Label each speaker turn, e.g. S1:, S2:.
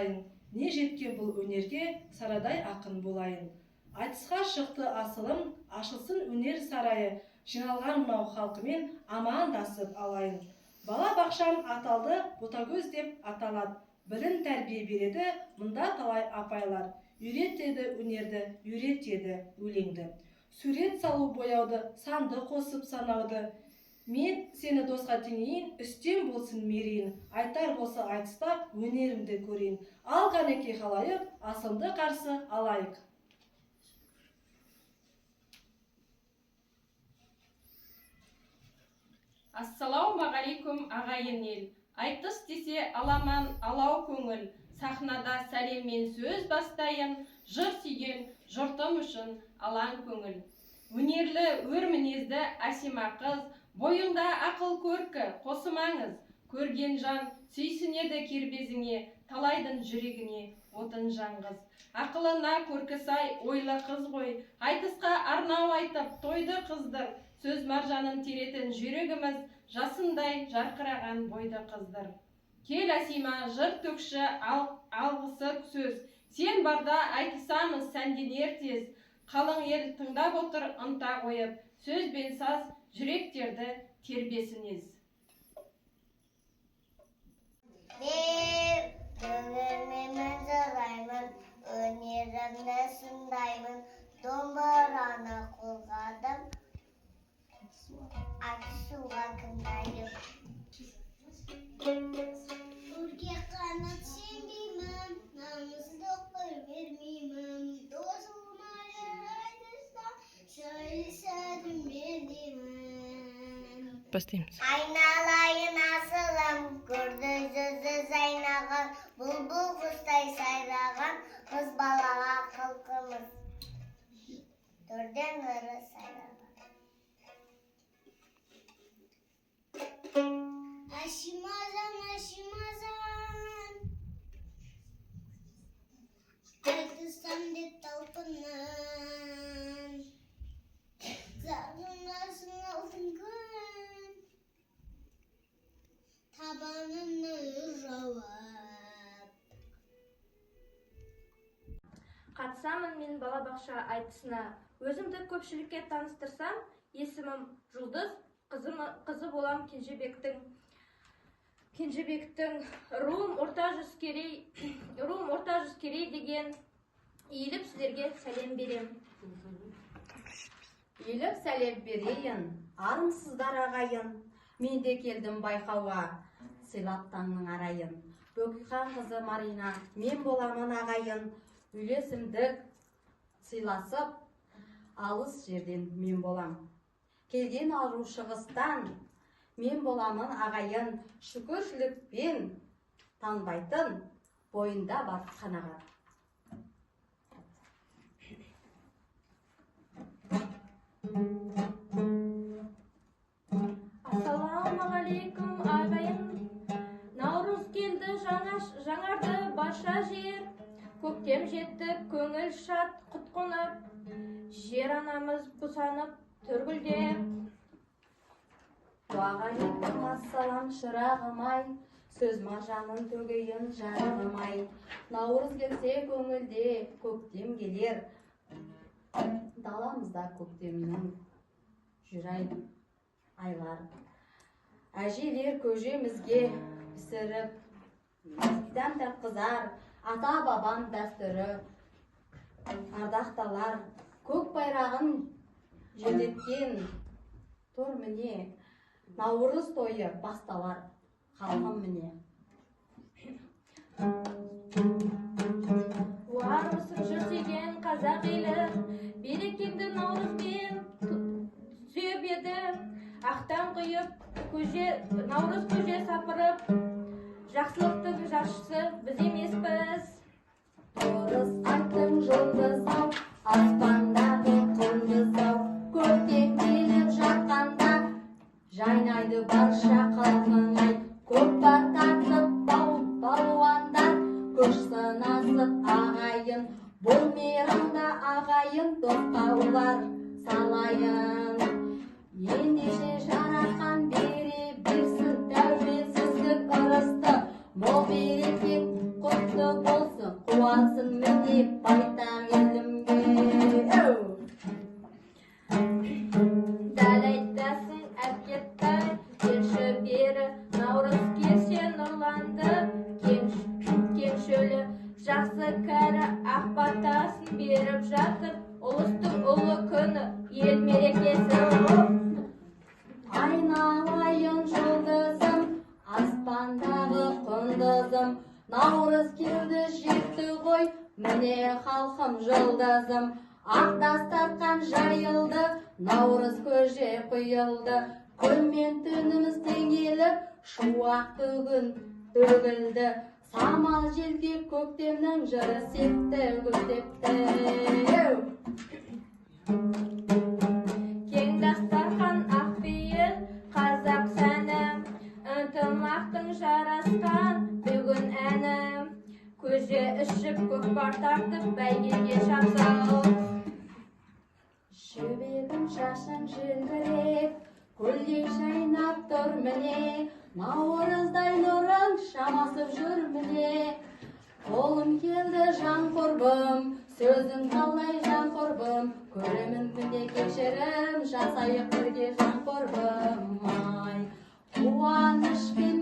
S1: болайын. Не жеткен бұл өнерге, сарадай ақын болайын. Айтысқа шықты асылым, ашылсын өнер сарайы, жиналған мынау халқымен амандасып алайын. Бала бақшам аталды, Ботагөз деп аталады. Білім тәрбие береді, мұнда талай апайлар. Үйретеді өнерді, үйретеді өлеңді. Сурет салу бояуды, санды қосып санауды. Мен сені досқа теңейін, үстем болсын мерейін. Айтар болса айтыста өнерімді көрейін. Ал қанеке халайық, асылды қарсы алайық.
S2: Ассалаумағалейкум ағайын ел. Айтыс десе аламан алау көңіл. Сахнада сәлеммен сөз бастайын, жыр сүйген жұртым үшін алаң көңіл. Өнерлі өр мінезді әсима қыз, бойында ақыл көркі қосымаңыз. Көрген жан сүйсінеді кербезіңе, талайдың жүрегіне отын жаңғыз. Ақылына көркі сай ойлы қыз ғой, айтысқа арнау айтып тойды қыздыр. Сөз маржанын теретін жүрегіміз, жасындай жарқыраған бойды қыздыр. Кел әсима жыр төкші алғысы сөз, сен барда айтысамыз сәнденер тез. Қалың ел тыңдап отыр ынта қойып, сөз бен саз жүректерді тербесінез.
S3: Мен көңілмен жыраймын, өнерімді шыңдаймын, домбыраны қолғадым, айтысуға кімдайым. Өрге қанат сенбеймін, намысты көрмеймін, досыма жарайтыста сөйлесәдім мен деймін.
S1: Бастаймыз.
S3: Айналайын асылым, көрді жүзі зайнаған, бұлбұл құстай сайраған, қыз балаға қылқымыз, төрден ұры сайраған. Ашимазан, ашимазан, айтысам деп талпынам, сағынасың алтын күн, табанымны жауап.
S4: Қатысамын мен балабақша айтысына. Өзімді көпшілікке таныстырсам, есімім Жұлдыз, қызы болам Кенжебектің. Руым орта жүз керей деген иіліп сіздерге сәлем берем.
S5: Иіліп сәлем берейін, армысыздар ағайын. Мен де келдім байқауға, сыйлап таңның арайын. Бөкейхан қызы Марина, мен боламын ағайын. Үйлесімдік сыйласып, алыс жерден мен болам. Келген ару шығыстан, мен боламын ағайын. Шүкіршілікпен танбайтын, бойында бар қанағат.
S4: Ассалаумағалейкум ағайын. Наурыз келді жаңарды барша жер. Көктем жетті көңіл шат құт қонып, жер анамыз бұсанып түргілдеп.
S5: Уағалейкум ассалам шырағым-ай, сөз маржанын төгейін жарығым-ай. Наурыз келсе көңілде көктем келер, даламызда көктемнің жүрай айлар. Әжелер көжемізге пісіріп, дәмді қызар, ата бабам дәстүрі. Ардақталар, көк байрағын желеткен тұр міне. Наурыз тойы басталар, халқым міне.
S4: Уармысың жүрсеген қазақ елі, берекеңді наурызбен сүйіп еді. Ақтан құйып, наурыз көже сапырып, жақсылықтың жаршысы біз емеспіз.
S5: Орыс айттың жұлдыз-ау, аспандағы құндыз-ау, көктем келіп жатқанда, жайнайды барша қалқың-ай. Көкпар тартып балуандар, көш сынасып ағайын. Бұл мейрамда ағайын тоқтаулар салайын. Ендеше жаратқан бере берсін тәуелсіздік ырысты, мол береке құтты болсын. Айналайын жұлдызым, аспандағы құндызым, наурыз келді жетті ғой, міне халқым жұлдызым. Ақ дастархан жайылды, наурыз көже құйылды, күн мен түніміз теңеліп, шуақ бүгін төгілді. Самал желге көктемнің жыры септі көктепті.
S4: Кең дастархан ақ пейіл қазақ сәні, ынтымақтың жарасқан бүгін әні. Көже ішіп көкпар тартып бәйгеге шапсал.
S5: Жібегім шашың желбіреп, көлдей жайнап тұр міне, наурыздай нұрың шамасып жүр міне. Қолым келді жан құрбым, сөзің қалай жан құрбым, көремін күнде кешірім, жасайық бірге жан құрбым. Ай, қуаныш пен